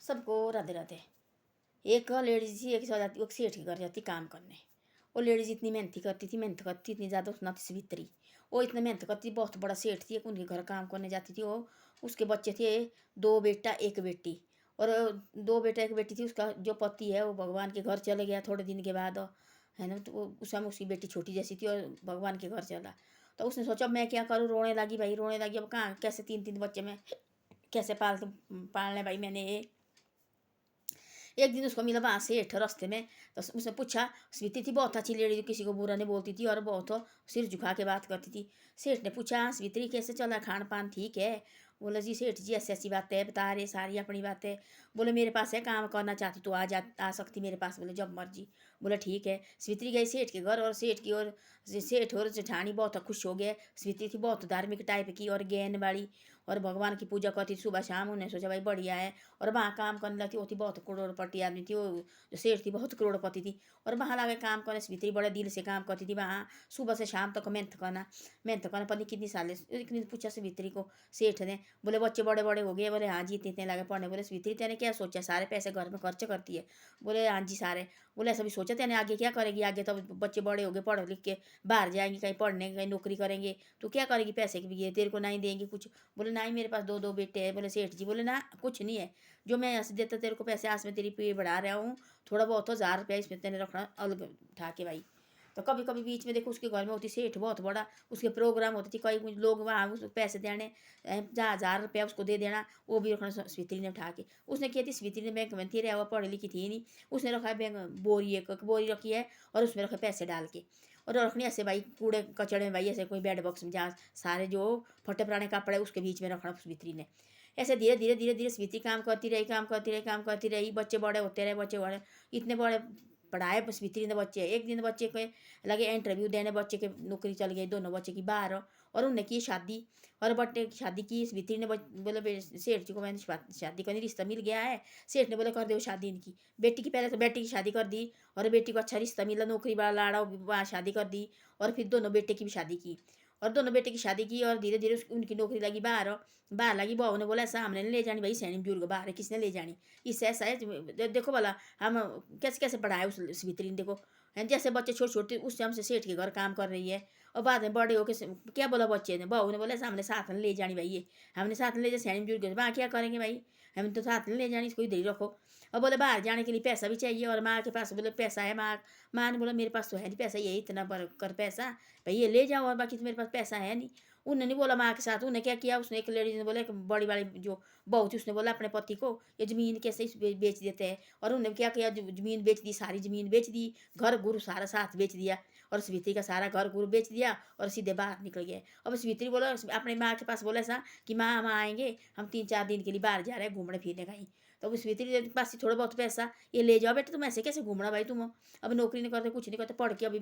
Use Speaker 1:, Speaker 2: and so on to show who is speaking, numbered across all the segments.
Speaker 1: सबको राधे राधे। एक लेडीज थी, एक जाती, एक सेठ के घर जाती काम करने। वो लेडीज इतनी मेहनत करती थी, इतनी ज़्यादा उसना सवित्री। वो इतनी मेहनत करती, बहुत बड़ा सेठ थी, एक उनके घर काम करने जाती थी वो। उसके बच्चे थे दो बेटा एक बेटी। और दो बेटा एक बेटी थी। उसका जो पति है वो भगवान के घर चले गया थोड़े दिन के बाद, है ना। तो वो उस समय उसकी बेटी छोटी जैसी थी और भगवान के घर चला। तो उसने सोचा मैं क्या करूँ, रोने लगी भाई, रोने लगी। अब कहाँ कैसे तीन तीन बच्चे मैं कैसे पालने भाई मैंने ये। एक दिन उसको मिला वहाँ सेठ रास्ते में। तो उसने पूछा, स्वीति थी बहुत अच्छी लेडी, किसी को बुरा नहीं बोलती थी और बहुत सिर झुका के बात करती थी। सेठ ने पूछा, स्वीति कैसे चला खान पान ठीक है? बोला जी सेठ जी ऐसी ऐसी बातें बता रहे सारी अपनी बातें। बोले मेरे पास है, काम करना चाहती तो आ सकती मेरे पास। बोले जब मर्जी। बोले ठीक है। स्वीति गई सेठ के घर और सेठ और जेठानी बहुत खुश हो गए। स्वीति थी बहुत धार्मिक टाइप की और ज्ञान वाली और भगवान की पूजा करती थी सुबह शाम। उन्हें सोचा भाई बढ़िया है। और वहाँ काम करने लगती। वो थी बहुत करोड़पति आदमी थी वो, जो सेठ थी बहुत करोड़पति थी। और वहाँ लगे काम करने से भीतरी बड़े दिल से काम करती थी वहाँ। सुबह से शाम तक मेहनत करना पता नहीं कितनी साल। एक दिन पूछा से भीतरी को सेठ ने। बोले बच्चे बड़े बड़े हो गए? बोले हाँ जी इतने इतने लगे पढ़ने। बोले भीतरी तेने क्या सोचा, सारे पैसे घर में खर्च करती है? बोले हाँ जी सारे। बोले ऐसा भी सोचा तेने आगे क्या करेगी? आगे तो बच्चे बड़े हो गए, पढ़ लिख के बाहर जाएंगे, कहीं पढ़ने कहीं नौकरी करेंगे, तो क्या करेगी पैसे की भी? तेरे को नहीं देंगे कुछ? बोले नहीं मेरे पास दो दो बेटे हैं। बोले सेठ जी बोले ना कुछ नहीं है, जो मैं ऐसे देता तेरे को पैसे, आज में तेरी पे बढ़ा रहा हूँ, थोड़ा बहुत तो 1000 रुपया इसमें तेने रखना अलग उठा के भाई। तो कभी कभी बीच में देखो उसके घर में होती सेठ बहुत बड़ा, उसके प्रोग्राम होते थे, कई लोग वहाँ उसको पैसे देने, 1000 रुपया उसको दे देना, वो भी रखना स्वीत्री ने उठा के। उसने किया थी स्वीत्री ने, बैंक में थी रहा, पढ़ी लिखी थी नहीं। उसने रखा है बैंक बोरी, एक बोरी रखी है और उसमें रखे पैसे डाल के। और रखनी ऐसे भाई कूड़े कचड़े में भाई, ऐसे कोई बेड बॉक्स में जहाँ सारे जो फटे पुराने कपड़े उसके बीच में रखना स्वीत्री ने। ऐसे धीरे धीरे धीरे धीरे स्वीति काम करती रही, काम करती रही, काम करती रही। बच्चे बड़े होते रहे, बच्चे बड़े इतने बड़े पढ़ाए स्वीति ने बच्चे। एक दिन बच्चे के लगे इंटरव्यू देने, बच्चे के नौकरी चल गई, दोनों बच्चे की बाहर। और उनने की शादी। और बच्चे की शादी की स्वीति ने। बोले सेठ जी को मैंने शादी करनी, रिश्ता मिल गया है। सेठ ने बोले कर दो शादी इनकी। बेटी की पहले तो बेटी की शादी कर दी और बेटी को अच्छा रिश्ता मिला, नौकरी वाला लाड़ा, वहाँ शादी कर दी। और फिर दोनों बेटे की भी शादी की। और दोनों बेटे की शादी की और धीरे धीरे उनकी नौकरी लगी बाहर। बाहर लगी, बहू ने बोला ऐसा हमने नहीं ले जानी भाई, सैनी बुजुर्ग बाहर है, किसने ले जानी? इससे ऐसा है देखो भला हम कैसे कैसे पढ़ाए उस भितरी ने, देखो हैं जैसे बच्चे छोटे छोटे उससे हमसे सेठ के घर काम कर रही है। और बाद में बड़े होके क्या बोला बच्चे ने, बहू ने बोला ऐसा हमने साथ में ले जानी भाई, ये हमने साथ में ले जाए सैनी बुजुर्ग वहाँ क्या करेंगे भाई, हम तो साथ में ले जानी, इसको इधर ही रखो। और बोले बाहर जाने के लिए पैसा भी चाहिए। और माँ के पास बोले पैसा है, माँ ने बोला मेरे पास तो है नहीं पैसा, ये इतना कर पैसा भाई ये ले जाओ, और बाकी तो मेरे पास पैसा है नहीं। उन्होंने नहीं बोला माँ के साथ। उन्हें क्या किया, उसने एक लेडीज ने बोला, एक बड़ी वाली जो बहू थी उसने बोला अपने पति को ये ज़मीन कैसे बेच देते हैं। और उन्होंने क्या किया, ज़मीन बेच दी, सारी ज़मीन बेच दी, घर गुरु सारा साथ बेच दिया। और स्वीत्री का सारा घर गुरु बेच दिया और सीधे बाहर निकल गए। अब स्वीत्री बोला अपने माँ के पास, बोला ऐसा कि माँ हम आएंगे, हम 3-4 दिन के लिए बाहर जा रहे हैं घूमने फिरने कहीं। तो स्वीत्री के पास थोड़ा बहुत पैसा, ये ले जाओ बेटा, तुम ऐसे कैसे घूमना भाई, तुम अब नौकरी नहीं करते कुछ नहीं करते, पढ़ के अभी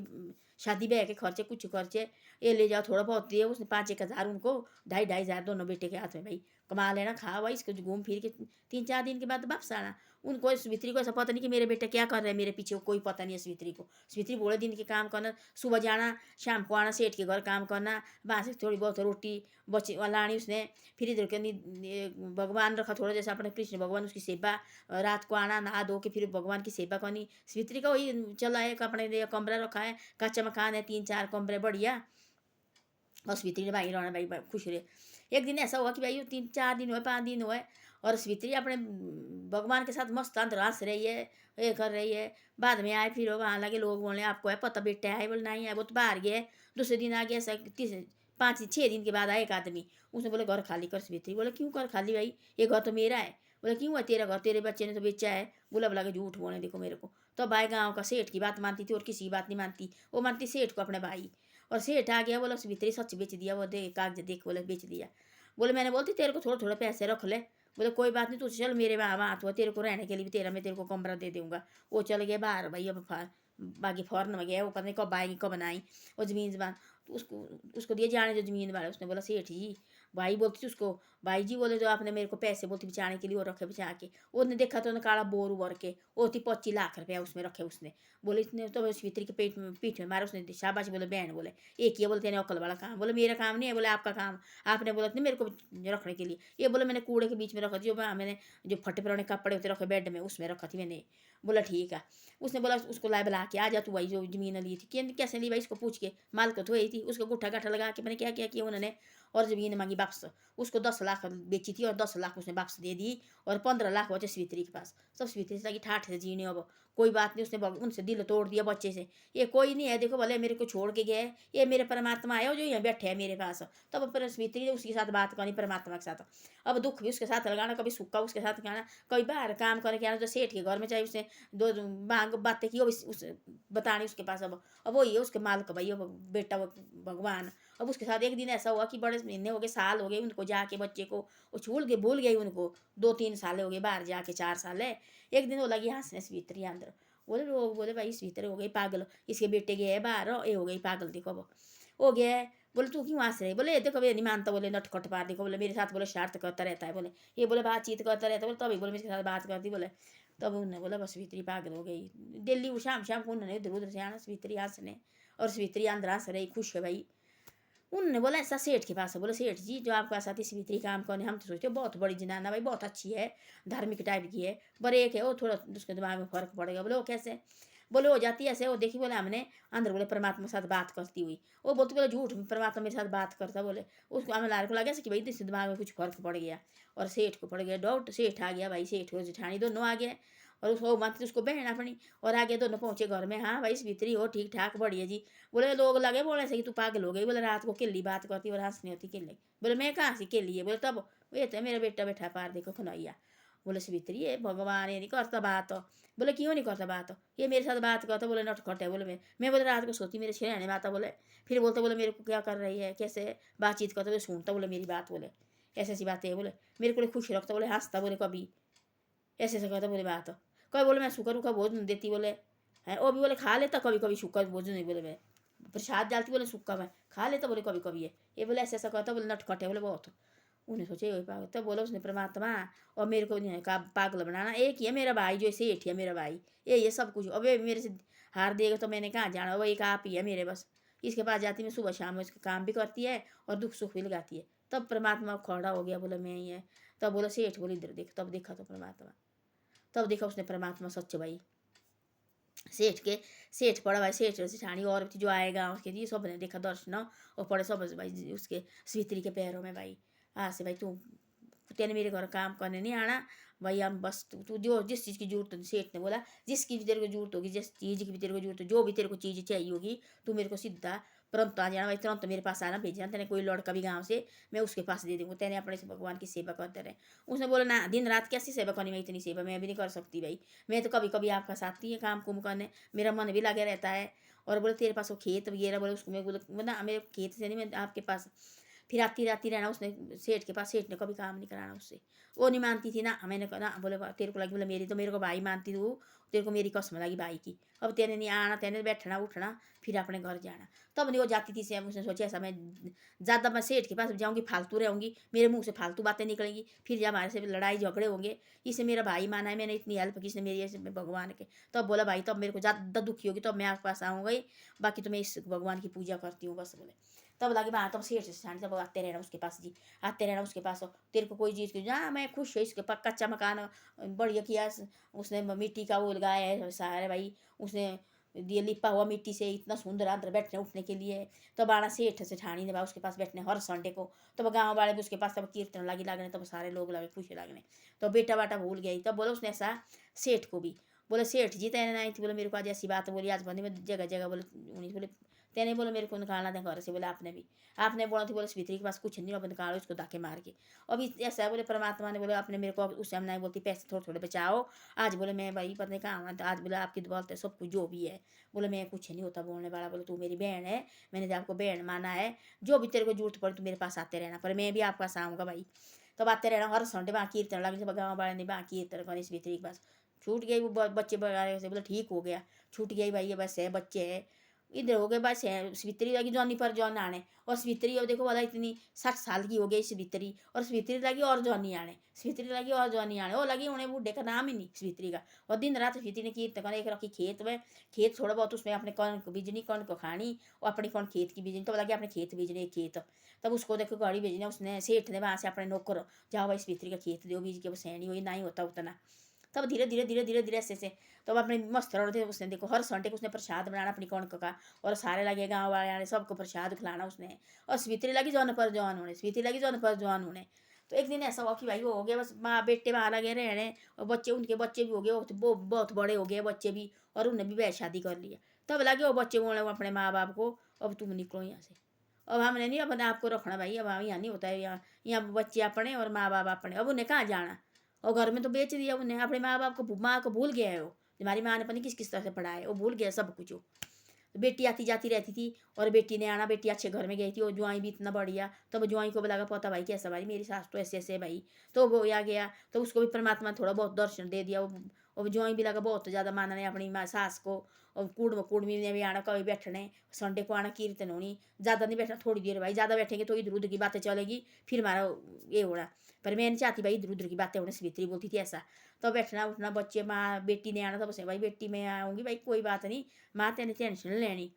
Speaker 1: शादी ब्याह के खर्चे कुछ खर्चे, ये ले जाओ थोड़ा बहुत दिए। उसने 5-1 हज़ार उनको, 2.5-2.5 हज़ार दोनों बेटे के हाथ में भाई, कमा लेना खा भाई, इसको घूम फिर के 3-4 दिन के बाद वापस आना। उनको स्वित्री को ऐसा पता नहीं कि मेरे बेटे क्या कर रहे हैं मेरे पीछे, कोई पता नहीं है स्वित्री को। स्वित्री बोले दिन के काम करना, सुबह जाना शाम को आना, सेठ के घर काम करना, वहाँ से थोड़ी बहुत रोटी बची लानी उसने। फिर इधर के भगवान रखा थोड़ा, जैसे अपने कृष्ण भगवान उसकी सेवा, रात को आना नहा धो के फिर भगवान की सेवा करनी। स्वित्री का वही चला है, अपने लिए कमरा रखा है, कच्चा मकान है, 3-4 कमरे बढ़िया। और स्वित्री ने भाई रहना भाई खुश रहे। एक दिन ऐसा हुआ कि भाई 3-4 दिन हुए, 5 दिन हुए और स्वित्री अपने भगवान के साथ मस्त अंतर हंस रही है, ये कर रही है। बाद में आए फिर वहाँ लगे लोग बोले आपको है पता बेटा है? बोले नहीं है, वो तो बाहर गया है। दूसरे दिन आ गया, 5-6 दिन के बाद आए एक आदमी। उसने बोले घर खाली कर। स्वित्री बोले क्यों घर खाली भाई, ये घर तो मेरा है। बोले क्यों है तेरा घर, तेरे बच्चे ने तो बेचा है। बोला बोला के झूठ बोले देखो मेरे को। तो भाई गाँव का सेठ की बात मानती थी और किसी की बात नहीं मानती, वो मानती सेठ को अपने भाई। और सेठ आ गया, बोला स्वित्री सच बेच दिया, वो दे कागज देख, बोले बेच दिया। बोले मैंने बोलती तेरे को थोड़ा थोड़ा पैसे रख ले। बोले कोई बात नहीं, तू चल मेरे वहाँ हाथ हुआ, तेरे को रहने के लिए भी तेरा मैं तेरे को कमरा दे दूँगा। वो चल गए बाहर भाई, अब बाकी फॉरन में गया, वो पता नहीं कब आएंगे कब बनाई वो ज़मीन जमान। तो उसको उसको दिए जाने जो ज़मीन वाले। उसने बोला सेठ जी भाई बोलती थी उसको, भाई जी बोले जो आपने मेरे को पैसे बोलती बचाने के लिए वो रखे बचा के, उसने देखा तो उन्हें काला बोर उबर के वो थी 25 लाख रुपया उसमें रखे उसने। बोले इतने तो स्वीत्री के पेट में पीठ में मारा उसने, शाबाश बोले बहन बोले एक ही है, बोले तेने अकल वाला काम, बोले मेरा काम नहीं है, बोले आपका काम, आपने बोला नहीं मेरे को रखने के लिए, ये बोले मैंने कूड़े के बीच में रखा थी, जो मैंने जो फटे पुराने कपड़े होते रखे बेड में उसमें रखा थी मैंने। बोला ठीक है। उसने बोला उसको लाए बुला के आ जा तू भाई, जो ज़मीन ली थी कैसे ली भाई, इसको पूछ के माल को धोई थी, उसको गुट्ठा गाठा लगा के मैंने क्या क्या किया उन्होंने, और ज़मीन मांगी वापस। उसको 10 लाख बेची थी और 10 लाख उसने वापस दे दी, और 15 लाख बचे स्वीत्री के पास। सब स्वीत्री से लगी ठाठ से जीने, अब कोई बात नहीं, उसने उनसे दिल तोड़ दिया बच्चे से। ये कोई नहीं है, देखो भले मेरे को छोड़ के गया है, ये मेरे परमात्मा आया जो यहाँ बैठे हैं मेरे पास। तब पर स्वीत्री ने उसके साथ बात करनी परमात्मा के साथ, अब दुख भी उसके साथ लगाना, कभी सुक्का उसके साथ गाना, कभी बाहर काम करने के आना, जो सेठ के घर में चाहे उसने दो मांग बातें की, उस बतानी उसके पास। अब वही है उसके मालिक भाई, अब बेटा वो भगवान। अब उसके साथ एक दिन ऐसा हुआ कि बड़े महीने हो गए, साल हो गए उनको जाके, बच्चे को वो छूल के भूल गई उनको, 2-3 साल हो गए बाहर जाके, 4 साल है। एक दिन वो लगी हंसने स्वीत्री अंदर, बोले लोग बोले भाई स्वीत्री हो गई पागल, इसके बेटे गए बाहर, ये हो गई पागल, देखो अब हो गया है। बोले तू क्यों हंस रहे, बोले ये देखो ये नहीं मानता, बोले नटखट पार, देखो बोले मेरे साथ बोले शरारत करता रहता है, बोले ये बोले बातचीत करता रहता है, बोले तभी बोले मेरे साथ बात करती, बोले तब उन्होंने बोला बस स्वीत्री पागल हो गई। दिल्ली वो शाम शाम को उन्होंने इधर उधर से आना स्वीत्री हंसने, और स्वीत्री अंदर हंस रही खुश है भाई। उन्होंने बोला ऐसा सेठ के पास है, बोले सेठ जी जो आपके साथ इस स्वीत्री काम करने, हम तो सोचते बहुत बड़ी जनाना भाई, बहुत अच्छी है, धार्मिक टाइप की है, पर एक है वो थोड़ा उसके दिमाग में फर्क पड़ेगा। बोले वो कैसे, बोले हो जाती है ऐसे, वो देखी बोले हमने अंदर बोले परमात्मा के साथ बात करती हुई, वो बोलते बोले झूठ परमात्मा मेरे साथ बात करता, बोले उसको हमें लार को लगा कि भाई इससे दिमाग में कुछ फर्क पड़ गया, और सेठ को पड़ गया डाउट, सेठ आ गया भाई, सेठ और जेठानी दोनों आ गए, और उसको मानती उसको बहन अपनी, और आगे दोनों पहुंचे घर में, हाँ भाई स्वीत्री हो ठीक ठाक बढ़िया जी। बोले लोग लगे बोले से कि तू पागल हो गई, बोले रात को किल्ली बात करती और हंसनी होती किल्ली, बोले मैं कहाँ से किल्ली है, बोले तब ये तो मेरा बेटा बैठा पार देखो खनैया। बोले स्वीत्री ये भगवान ये नहीं करता बात, बोले क्यों नहीं करता बात, ये मेरे साथ बात करता, बोले नटखट है, बोले मैं बोले रात को सोती मेरे छेड़ने में आता, बोले फिर बोलते बोले मेरे को क्या कर रही है कैसे बातचीत करता, बोले सुनता बोले मेरी बात, बोले ऐसी ऐसी बातें है, बोले मेरे को खुश रखता, बोले हंसता, बोले कभी ऐसे ऐसे कहता बोले बात, कभी बोले मैं शुक्र उका भोजन देती, बोले है वो भी बोले खा लेता कभी कभी शुक्र भोजन नहीं, बोले मैं प्रसाद डालती, बोले सुक्का मैं खा लेता, बोले कभी कभी ये बोले ऐसा ऐसा कहता, बोले नटखट है, बोले बहुत। उन्हें सोचे वही पागल, तब बोला उसने परमात्मा और मेरे को नहीं का पागल बनाना, एक ही है मेरा भाई जो सेठ है मेरा भाई, ये सब कुछ, अब ये मेरे से हार देगा तो मैंने कहाँ जाना, वो एक आप ही है मेरे बस, इसके पास जाती मैं सुबह शाम, इसका काम भी करती है और दुख सुख भी लगाती है। तब परमात्मा खड़ा हो गया, बोला मैं ही है। तब बोला सेठ, बोले इधर देख, तब देखा तो परमात्मा, तब देखा उसने परमात्मा सच भाई। सेठ के सेठ पड़ा भाई, सेठ सेठानी और जो आएगा उसके लिए सब ने देखा दर्शन, और पड़े सब भाई उसके स्वीत्री के पैरों में भाई, हाँ से भाई तू तेने मेरे घर काम करने नहीं आना भाई, हम बस तू जो जिस चीज़ की जरूरत होगी, सेठ ने बोला जिसकी भी तेरे को जरूरत होगी, जिस चीज़ की भी तेरे को जरूरत हो, जो भी तेरे को चीज़ चाहिए होगी, तू मेरे को सीधा तुरंत आ जाना भाई, तुरंत मेरे पास आना, भेजना तेने कोई लड़का भी गाँव से, मैं उसके पास दे दूँगा, तेने अपने से भगवान की सेवा करते रहे। उसने बोला ना दिन रात कैसी सेवा करनी, मैं इतनी सेवा मैं भी नहीं कर सकती भाई, मैं तो कभी कभी आपका साथ ही है काम कुम करने, मेरा मन भी लगे रहता है। और बोले तेरे पास वो खेत वगैरह, बोले उसको मैं बोले ना मेरे खेत से नहीं, मैं आपके पास फिर आती रहना उसने सेठ के पास, सेठ ने कभी काम नहीं कराना उससे, वो नहीं मानती थी ना, मैंने कहा ना, बोले तेरे को लगी, बोले मेरी तो मेरे को भाई मानती तू, तेरे को मेरी कसम लगी भाई की, अब तेने नहीं आना, तेने बैठना उठना फिर अपने घर जाना। तब नहीं वो जाती थी से, उसने सोचा ऐसा मैं ज़्यादा मैं सेठ के पास जाऊँगी फालतू रहूँगी, मेरे मुँह से फालतू बातें निकलेंगी, फिर जब हमारे से लड़ाई झगड़े होंगे, इसे मेरा भाई माना है, मैंने इतनी हेल्प की इसने मेरी ऐसे भगवान के। तब बोला भाई तब मेरे को ज़्यादा दुखी होगी तब मैं आपके पास आऊँगा ही, बाकी तो मैं इस भगवान की पूजा करती हूँ बस, बोले तब लगे वहाँ, तब सेठ से तब आते रहना उसके पास जी, आते रहना उसके पास, तेरे को कोई चीज़ की हाँ मैं खुश है, इसके पास कच्चा मकान बढ़िया किया उसने, मिट्टी का वो लगाया है सारे भाई, उसने दिए लिपा हुआ मिट्टी से, इतना सुंदर अंदर बैठने उठने के लिए। तब आना सेठ से ठानी ने उसके पास बैठने हर संडे को, तब गाँव वाले भी उसके पास तब कीर्तन लगी लगने, तब सारे लोग लगे खुश लगने, तो बेटा बाटा भूल गई। तब बोला उसने ऐसा सेठ को भी, बोले सेठ जी तेने नहीं थी, बोले मेरे को आज ऐसी बात बोली आज बंदी में जगह जगह, बोले उन्हीं बोले तेने बोले मेरे को निकालना था घर से, बोले आपने भी आपने बोला थी, बोले स्वीत्री के पास कुछ नहीं, अब निकालो इसको धक्के मार के। अभी ऐसा है बोले परमात्मा ने, बोले आपने मेरे को उस समय नहीं बोलती पैसे थोड़े थोड़े बचाओ, आज बोले मैं भाई पता नहीं कहाँ तो आज बोले आपकी बोलते है सब कुछ जो भी है, बोले मैं कुछ नहीं होता बोलने वाला, बोले तू मेरी बहन है, मैंने आपको बहन माना है, जो भी तेरे को जरूरत पड़े तो मेरे पास आते रहना, पर मैं भी आपके पास आऊँगा भाई। तब आते रहना हर संडे वहाँ कीर्तन लगे, जब गाँव वाले ने वहाँ कीर्तन गणेश स्वीत्री के पास छूट गई वो बच्चे बड़ा से, बोले ठीक हो गया छूट गई भाई, ये बस है बच्चे है, इधर हो गए बस सवित्री लगी जौनी पर जौन आने। और सवित्री अब देखो वाला इतनी 60 साल की हो गई सवित्री, और सवित्री लगी और जौनी आने, सवित्री लगी और जौनी आने, वो लगी उन्हें बूढ़े का नाम ही नहीं सवित्री का। और दिन रात सवित्री ने कीर्तन कर एक रखी खेत में, खेत थोड़ा बहुत उसमें अपने कौन बीजनी कौन को खानी, और अपनी कौन खेत की बीजनी, तो लगे अपने खेत बीजने एक खेत। तब उसको देखो गाड़ी भेजने उसने सेठ ने वहाँ से अपने नौकर, जाओ भाई सवित्री का खेत दो बीज के, वो सैनी हुई नहीं होता उतना। तब धीरे धीरे धीरे धीरे धीरे ऐसे तो अब अपने मस्त रहे उसने, देखो हर संडे को उसने प्रसाद बनाना अपनी कौन का, और सारे लगे गाँव वाले आने सबको प्रसाद खिलाना उसने। और सवित्री लगी जौन पर जौन होने, सवित्री लगी जौन पर जौन होने। तो एक दिन ऐसा हुआ कि भाई वो हो गया बस माँ बेटे वहाँ लगे रहने, और बच्चे उनके बच्चे भी हो गए, वो बहुत बड़े हो गए बच्चे भी, और उन्हें भी वह शादी कर लिया। तब लगे वो बच्चे बोले अपने माँ बाप को, अब तुम निकलो यहाँ से, अब हमने नहीं अपने आप को रखना भाई, अब हम यहाँ नहीं होता है, यहाँ यहाँ बच्चे अपने और माँ बाप अपने, अब उन्हें कहाँ जाना। और घर में तो बेच दिया उन्हें, अपने माँ बाप को माँ को भूल गया है वो, हमारी माँ ने पता नहीं किस किस तरह से पढ़ाया है, वो भूल गया सब कुछ वो। तो बेटी आती जाती रहती थी, और बेटी ने आना, बेटी अच्छे घर में गई थी, और ज्वाई भी इतना बढ़िया। तब ज्वाई को बोला पता भाई कैसा भाई मेरी सास तो ऐसे ऐसे भाई, तो वो आ गया, तो उसको भी परमात्मा ने थोड़ा बहुत दर्शन दे दिया। वो ज्वाई भी लगा बहुत ज़्यादा मानने अपनी माँ सास को। और कुड़मी ने भी आना, कभी बैठने संडे को आना, कीर्तन होनी, ज़्यादा नहीं बैठना, थोड़ी देर भाई, ज़्यादा बैठेंगे तो इधर उधर की बातें चलेगी, फिर हमारा ये होना। पर मैं नहीं चाहती भाई इधर उधर की बातें होने, सवित्री बोलती थी ऐसा। तो बैठना उठना, बच्चे माँ बेटी ने आना, तब से भाई बेटी मैं आऊँगी भाई, कोई बात नहीं, माँ तेने टेंशन नहीं लेनी।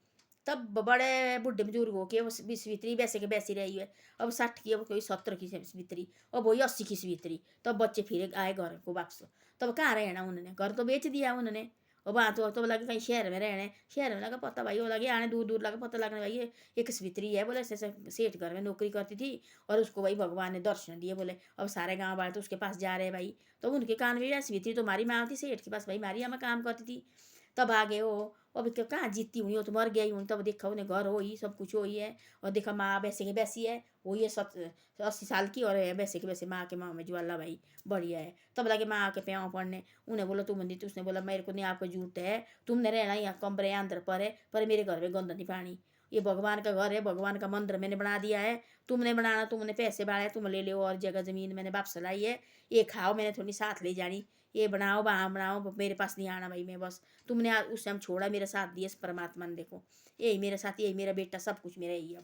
Speaker 1: तब बड़े बुढ़े बुजुर्ग हो के वो सवित्री वैसे के वैसी रही है। अब 60 की, अब कोई 70 की सवित्री, और वही 80 की सवित्री। तब बच्चे फिर आए घर को वापस। तब कहाँ रहना उन्होंने, घर तो बेच दिया उन्होंने। और वहाँ तो लगे कहीं शहर में रहने, शहर में लगा पता भाई, वो लगे आने दूर दूर लगा पता लगने भाई ये एक सवित्री है बोले, ऐसे सेठ घर में नौकरी करती थी, और उसको भाई भगवान ने दर्शन दिए बोले, अब सारे गाँव वाले तो उसके पास जा रहे हैं भाई। तो उनके कान में सवित्री तो हमारी माँ थी सेठ के पास भाई, हमारी यहाँ काम करती थी। तब आ गए वो, अब कहाँ जीती हुई, वो तो मर गई हूँ। तब देखा उन्हें घर हो ही सब कुछ हो ही है, और देखा माँ वैसे की वैसी है, वो ये 80 साल की, और है वैसे के वैसे माँ के माँ में ज्वाला भाई बढ़िया है। तब लगे माँ के प्याव पड़ने, उन्हें बोला तुम मंदिर, उसने बोला मेरे को नहीं आपको जरूरत है, तुमने रहना यहाँ कमरे अंदर पर है, पर मेरे घर में गंद नहीं पानी, ये भगवान का घर है, भगवान का मंदिर मैंने बना दिया है, तुमने बनाना, तुमने पैसे बढ़ाए तुम ले लो, और जगह ज़मीन मैंने वापस लाई है, ये खाओ मैंने थोड़ी साथ ले जानी, ये बनाओ वहाँ बनाओ, मेरे पास नहीं आना भाई, मैं बस तुमने उस टाइम छोड़ा, मेरा साथ दिया इस परमात्मा ने, देखो यही मेरा साथ, यही मेरा बेटा, सब कुछ मेरा यही।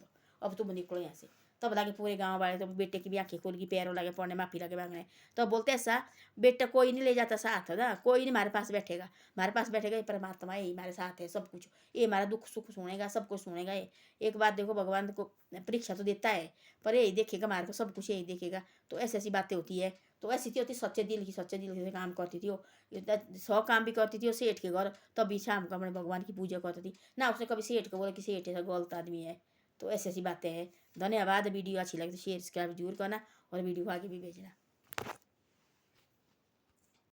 Speaker 1: अब तुम निकलो यहाँ से। तब लगे पूरे गांव वाले, तो बेटे की भी आंखें खोल गई, पैरों लगे पड़ने, माफी लगे मांगने। तो बोलते ऐसा, बेटा कोई नहीं ले जाता साथ है ना, कोई नहीं हमारे पास बैठेगा, हमारे पास बैठेगा ये परमात्मा, यही हमारे साथ है सब कुछ, ये हमारा दुख सुख सुनेगा, सब कुछ सुनेगा ये। एक बात देखो, भगवान को परीक्षा तो देता है, पर यही देखेगा हमारे को, सब कुछ यही देखेगा। तो ऐसी ऐसी बातें होती है। तो ऐसी थी होती सच्चे दिल की, सच्चे दिल से काम करती थी वो, 100 काम भी करती थी वो सेठ के घर, तब भी शाम को अपने भगवान की पूजा करती थी ना, उसने कभी सेठ को बोला कि सेठ ऐसा गलत आदमी है। तो ऐसी ऐसी बातें हैं। धन्यवाद। वीडियो अच्छी लगी तो शेयर सब्सक्राइब जरूर करना, और वीडियो को आगे भी भेजना।